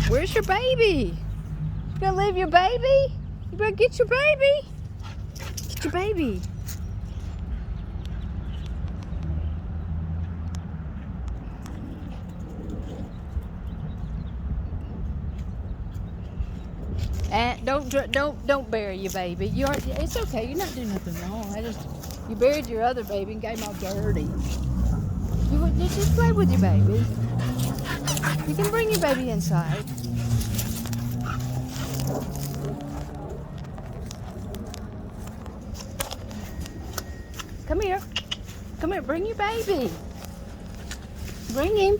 Where's your baby? You gonna leave your baby? You better get your baby. Get your baby. And don't bury your baby. It's okay. You're not doing nothing wrong. You buried your other baby and got him all dirty. You just play with your baby. You can bring your baby inside. Come here. Come here. Bring your baby. Bring him.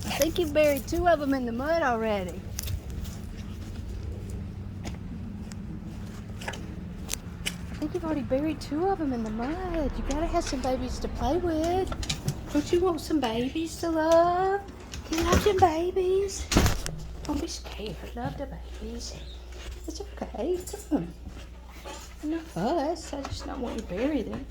I think you've buried 2 of them in the mud already. I think you've already buried 2 of them in the mud. You gotta have some babies to play with. Don't you want some babies to love? You love your babies. Don't be scared. Love the babies. It's okay. It's no fuss. I just don't want you to bury them.